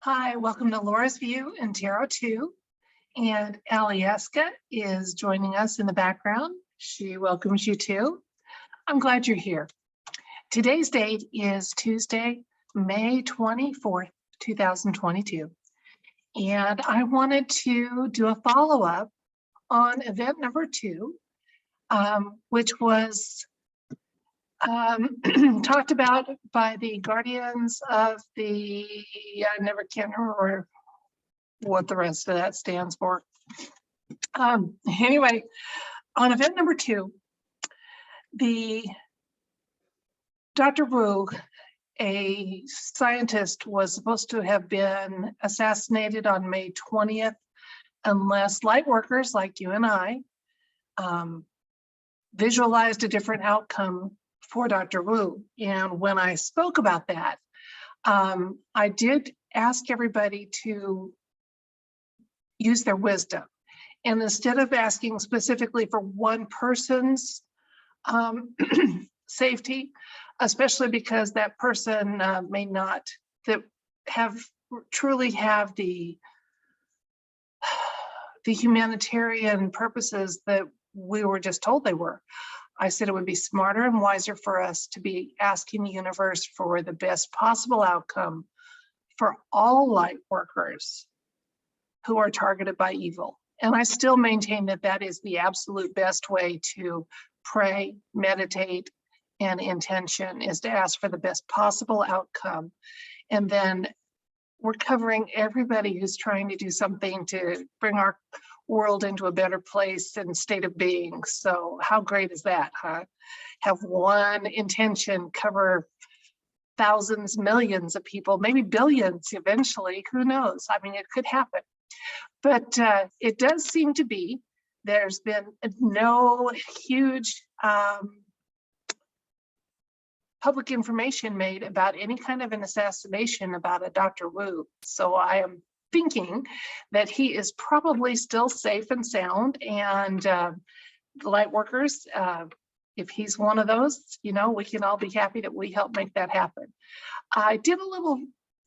Hi, welcome to Laura's View in Tarot 2. And Alieska is joining us in the background. She welcomes you too. I'm glad you're here. Today's date is Tuesday, May 24th, 2022. And I wanted to do a follow-up on event number 2, which was talked about by the guardians of the, I never can remember what the rest of that stands for. Anyway, on event number 2, the Dr. Wu, a scientist, was supposed to have been assassinated on May 20th, unless light workers like you and I visualized a different outcome for Dr. Wu. And when I spoke about that, I did ask everybody to use their wisdom. And instead of asking specifically for one person's safety, especially because that person may not truly have the humanitarian purposes that we were just told they were, I said it would be smarter and wiser for us to be asking the universe for the best possible outcome for all light workers who are targeted by evil. And I still maintain that that is the absolute best way to pray, meditate, and intention, is to ask for the best possible outcome. And then we're covering everybody who's trying to do something to bring our world into a better place and state of being. So how great is that, huh? Have one intention cover thousands, millions of people, maybe billions eventually, who knows? I mean, it could happen. But it does seem to be, there's been no huge public information made about any kind of an assassination about a Dr. Wu. So I am thinking that he is probably still safe and sound, and the light workers, if he's one of those, you know, we can all be happy that we helped make that happen. I did a little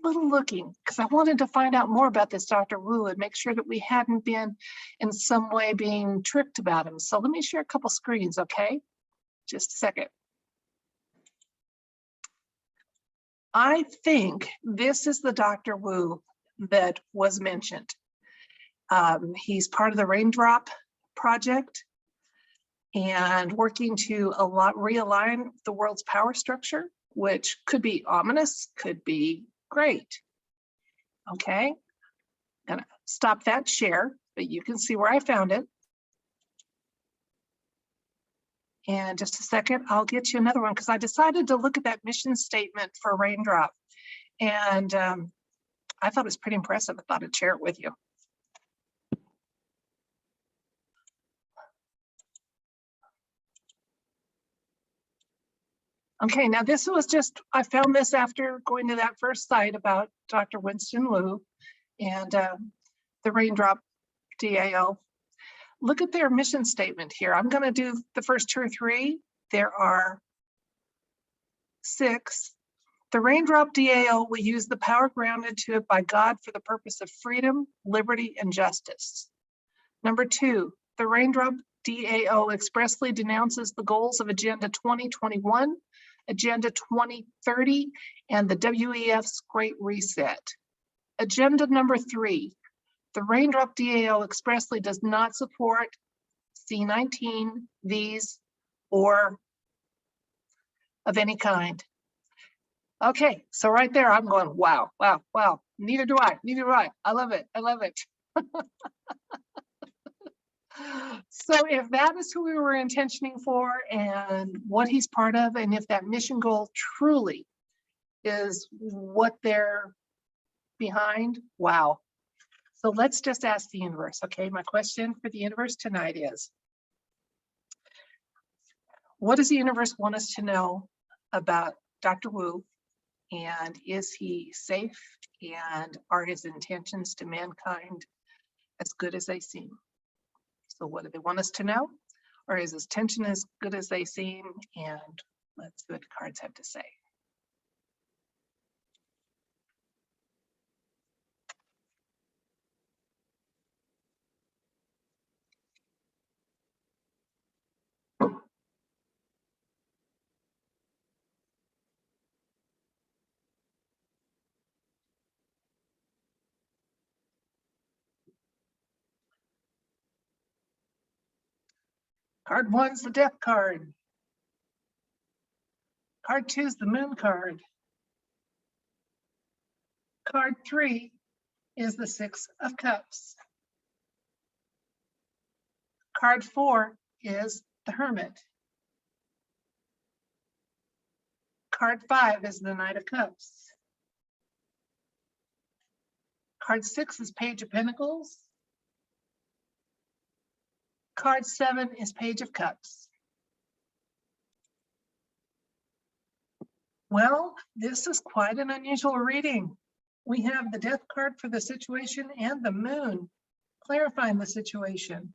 looking because I wanted to find out more about this Dr. Wu and make sure that we hadn't been in some way being tricked about him. So let me share a couple screens, okay? Just a second. I think this is the Dr. Wu that was mentioned. He's part of the Raindrop Project and working to realign the world's power structure, which could be ominous, could be great. Okay, gonna stop that share, but you can see where I found it. And just a second, I'll get you another one because I decided to look at that mission statement for Raindrop, and I thought it was pretty impressive. I thought I'd share it with you. Okay, now this was just, I found this after going to that first site about Dr. Winston Liu and the Raindrop DAO. Look at their mission statement here. I'm going to do the first 2 or 3. There are 6. The Raindrop DAO will use the power granted to it by God for the purpose of freedom, liberty, and justice. Number 2, the Raindrop DAO expressly denounces the goals of Agenda 2021, Agenda 2030, and the WEF's Great Reset. Agenda number 3, the Raindrop DAO expressly does not support C-19, these, or of any kind. Okay, so right there, I'm going, wow, wow, wow. Neither do I. I love it. I love it. So if that is who we were intentioning for and what he's part of, and if that mission goal truly is what they're behind, wow. So let's just ask the universe, okay? My question for the universe tonight is, what does the universe want us to know about Dr. Wu? And is he safe? And are his intentions to mankind as good as they seem? So what do they want us to know? Or is his intention as good as they seem? And let's see what the cards have to say. Card 1's the death card. Card 2 is the moon card. Card 3 is the 6 of cups. Card 4 is the hermit. Card 5 is the knight of cups. Card 6 is page of pentacles. Card 7 is page of cups. Well, this is quite an unusual reading. We have the death card for the situation and the moon clarifying the situation.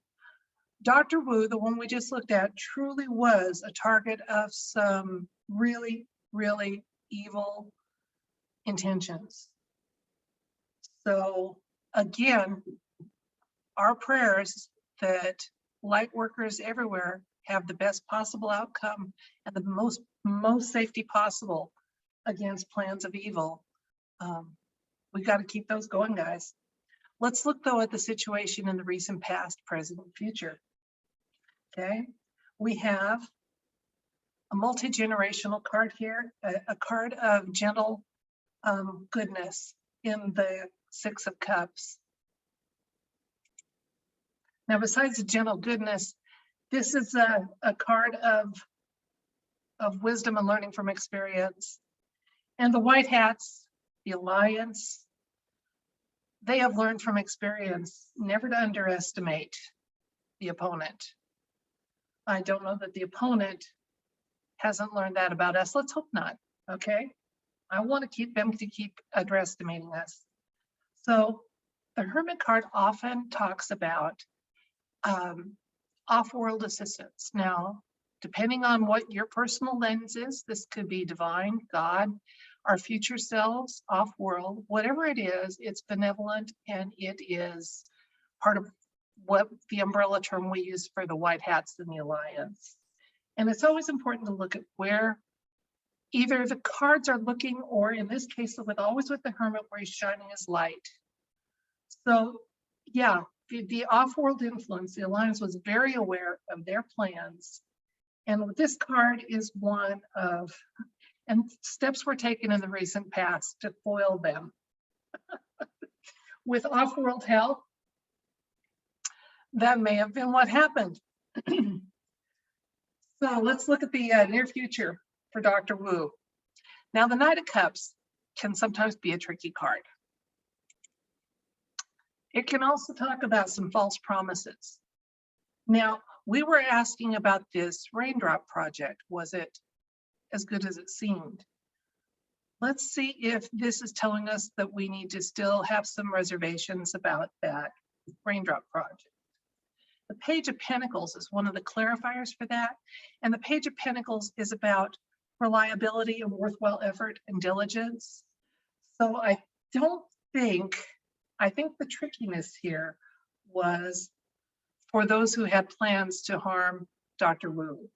Dr. Wu, the one we just looked at, truly was a target of some really, really evil intentions. So again, our prayers that light workers everywhere have the best possible outcome and the most safety possible against plans of evil. We got to keep those going, guys. Let's look though at the situation in the recent past, present, and future. Okay, we have a multi-generational card here, a card of gentle goodness in the 6 of cups. Now, besides the gentle goodness, this is a card of wisdom and learning from experience. And the white hats, the alliance, they have learned from experience never to underestimate the opponent. I don't know that the opponent hasn't learned that about us. Let's hope not, okay? I want to keep them to keep underestimating us. So the Hermit card often talks about off-world assistance. Now, depending on what your personal lens is, this could be divine, God, our future selves, off-world, whatever it is, it's benevolent and it is part of what the umbrella term we use for the white hats in the alliance. And it's always important to look at where either the cards are looking, or in this case, always with the Hermit, where he's shining his light. So yeah, the off-world influence, the alliance was very aware of their plans. And this card is one of, and steps were taken in the recent past to foil them. With off-world help, that may have been what happened. So let's look at the near future for Dr. Wu. Now, the Knight of Cups can sometimes be a tricky card. It can also talk about some false promises. Now, we were asking about this raindrop project. Was it as good as it seemed? Let's see if this is telling us that we need to still have some reservations about that raindrop project. The Page of Pentacles is one of the clarifiers for that. And the Page of Pentacles is about reliability and worthwhile effort and diligence. So I think the trickiness here was for those who had plans to harm Dr. Wu.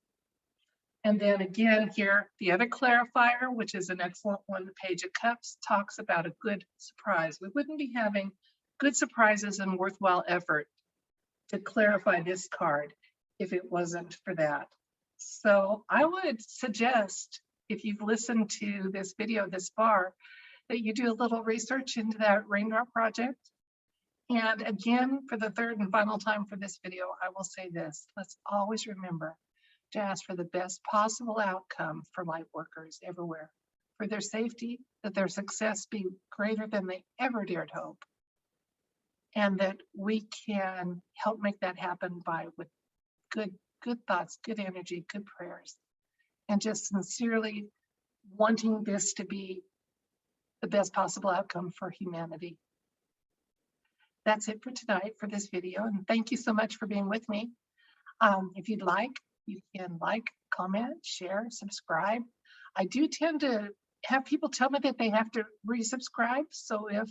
And then again here, the other clarifier, which is an excellent one, the Page of Cups, talks about a good surprise. We wouldn't be having good surprises and worthwhile effort to clarify this card if it wasn't for that. So I would suggest, if you've listened to this video this far, that you do a little research into that raindrop project. And again, for the third and final time for this video, I will say this: let's always remember to ask for the best possible outcome for light workers everywhere, for their safety, that their success be greater than they ever dared hope, and that we can help make that happen with good thoughts, good energy, good prayers, and just sincerely wanting this to be the best possible outcome for humanity. That's it for tonight for this video, and thank you so much for being with me. If you'd like, you can like, comment, share, subscribe. I do tend to have people tell me that they have to resubscribe, so if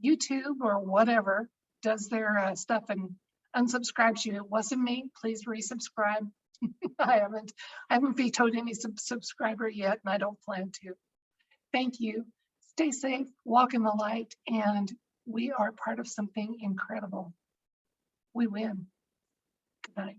YouTube or whatever does their stuff and unsubscribes you, it wasn't me, please resubscribe. I haven't vetoed any subscriber yet, and I don't plan to. Thank you. Stay safe, walk in the light, and we are part of something incredible. We win. Good night.